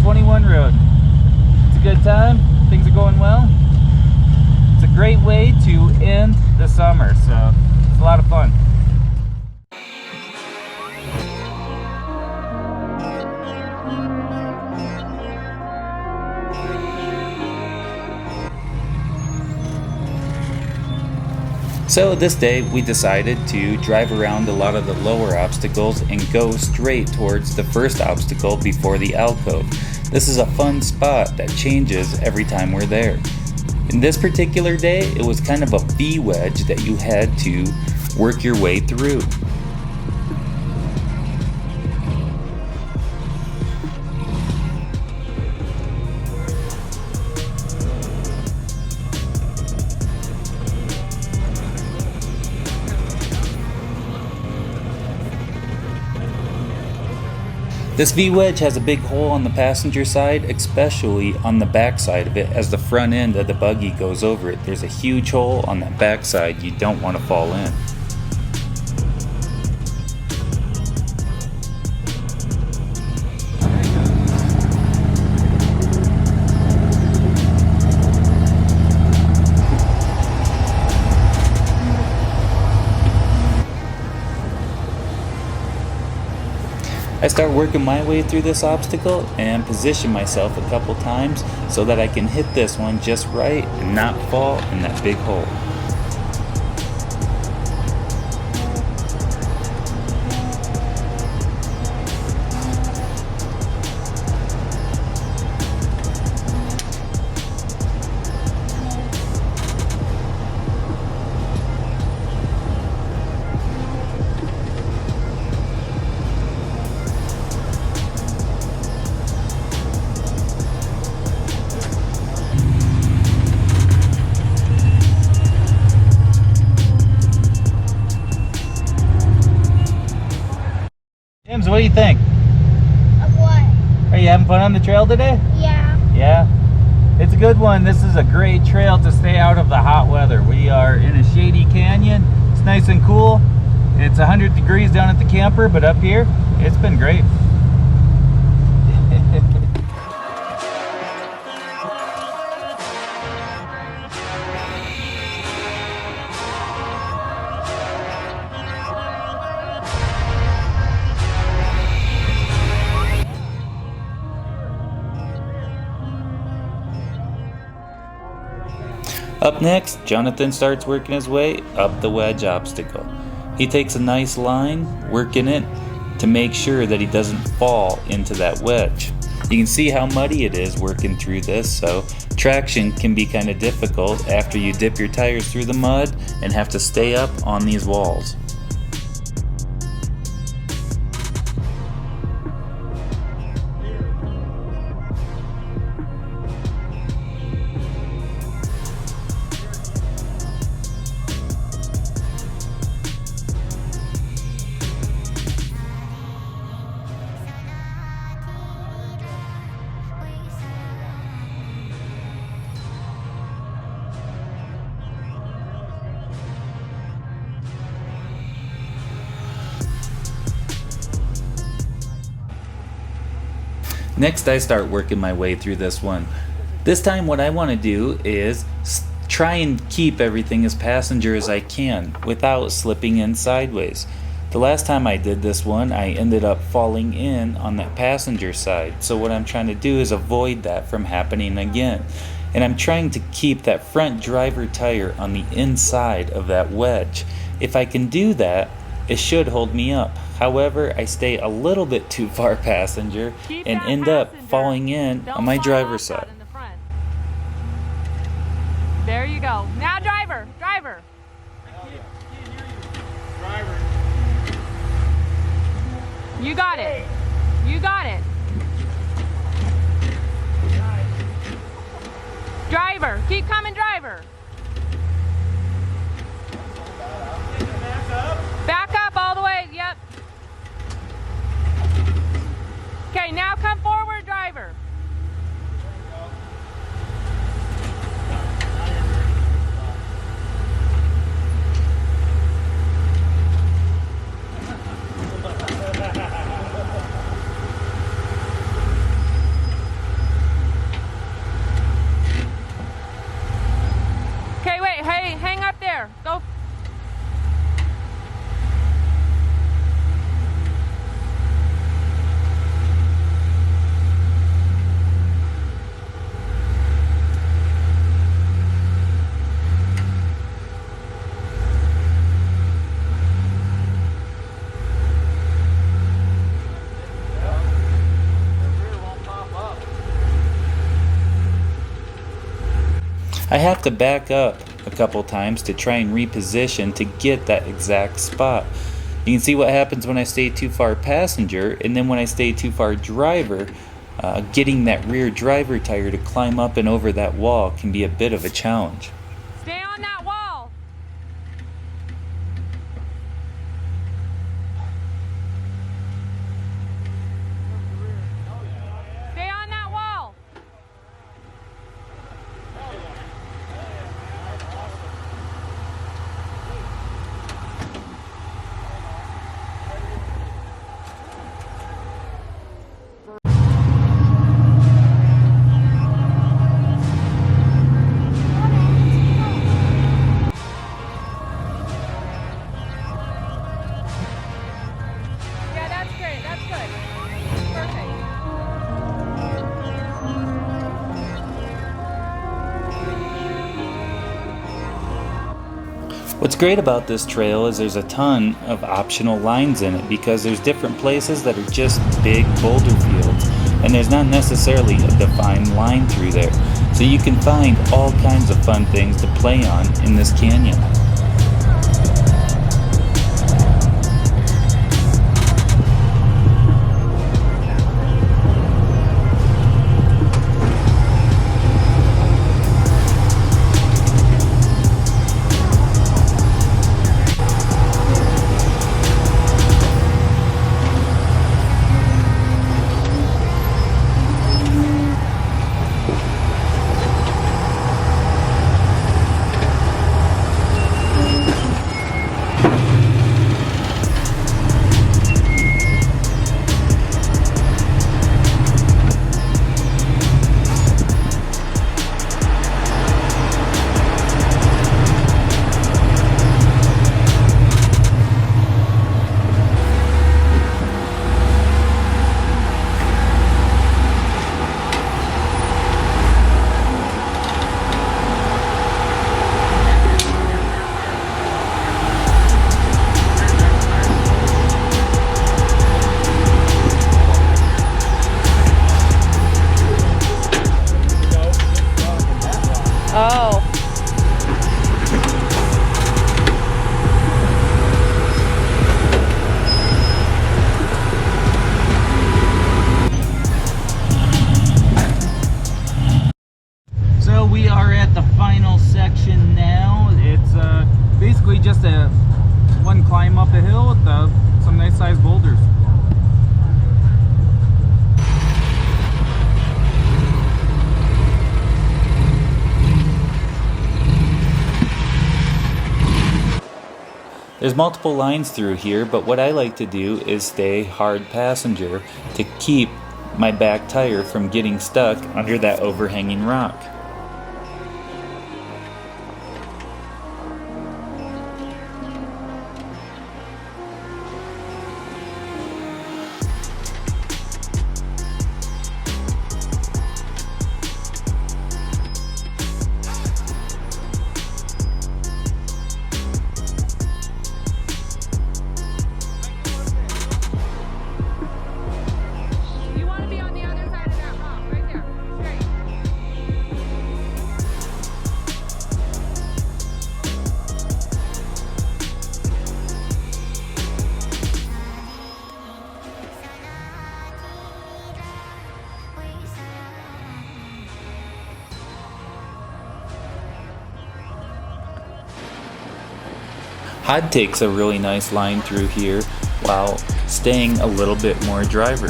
21 road. It's a good time. Things are going well. It's a great way to end the summer, so it's a lot of fun. So this day we decided to drive around a lot of the lower obstacles and go straight towards the first obstacle before the alcove. This is a fun spot that changes every time we're there. In this particular day, it was kind of a V wedge that you had to work your way through. This V-wedge has a big hole on the passenger side, especially on the back side of it as the front end of the buggy goes over it. There's a huge hole on that back side you don't want to fall in. I start working my way through this obstacle and position myself a couple times so that I can hit this one just right and not fall in that big hole. James, what do you think? Of what? Are you having fun on the trail today? Yeah. Yeah? It's a good one. This is a great trail to stay out of the hot weather. We are in a shady canyon. It's nice and cool. It's 100 degrees down at the camper, but up here, it's been great. Up next, Jonathan starts working his way up the wedge obstacle. He takes a nice line, working it to make sure that he doesn't fall into that wedge. You can see how muddy it is working through this, so traction can be kind of difficult after you dip your tires through the mud and have to stay up on these walls. Next, I start working my way through this one. This time what I want to do is try and keep everything as passenger as I can without slipping in sideways. The last time I did this one, I ended up falling in on that passenger side. So what I'm trying to do is avoid that from happening again. And I'm trying to keep that front driver tire on the inside of that wedge. If I can do that, it should hold me up. However, I stay a little bit too far passenger and end up falling in on my driver's side. There you go. Now driver, driver. Driver. You got it. You got it. Driver, keep coming, driver. Back up all the way, yep. Okay, now come forward, driver. I have to back up a couple times to try and reposition to get that exact spot. You can see what happens when I stay too far passenger, and then when I stay too far driver, getting that rear driver tire to climb up and over that wall can be a bit of a challenge. Stay on that wall. Stay on that wall. Yeah, that's great. That's good. Perfect. What's great about this trail is there's a ton of optional lines in it because there's different places that are just big boulder fields, and there's not necessarily a defined line through there. So you can find all kinds of fun things to play on in this canyon. Oh. So we are at the final section now. It's basically just a one climb up a hill with some nice sized boulders. There's multiple lines through here, but what I like to do is stay hard passenger to keep my back tire from getting stuck under that overhanging rock. You want to be on the other side of that rock, right there. Straight. Hod takes a really nice line through here while staying a little bit more driver.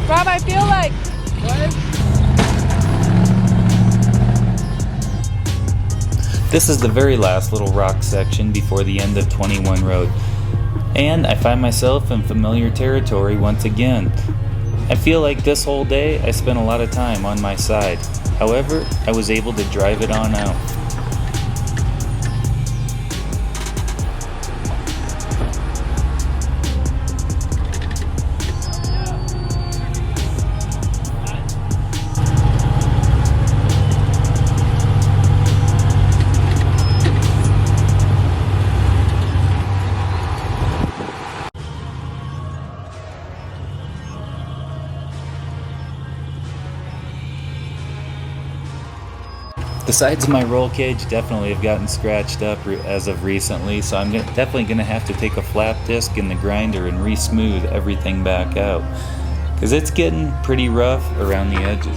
Rob, I feel like. This is the very last little rock section before the end of 21 Road, and I find myself in familiar territory once again. I feel like this whole day I spent a lot of time on my side. However, I was able to drive it on out. The sides of my roll cage definitely have gotten scratched up as of recently, so I'm definitely going to have to take a flap disc in the grinder and re-smooth everything back out, because it's getting pretty rough around the edges.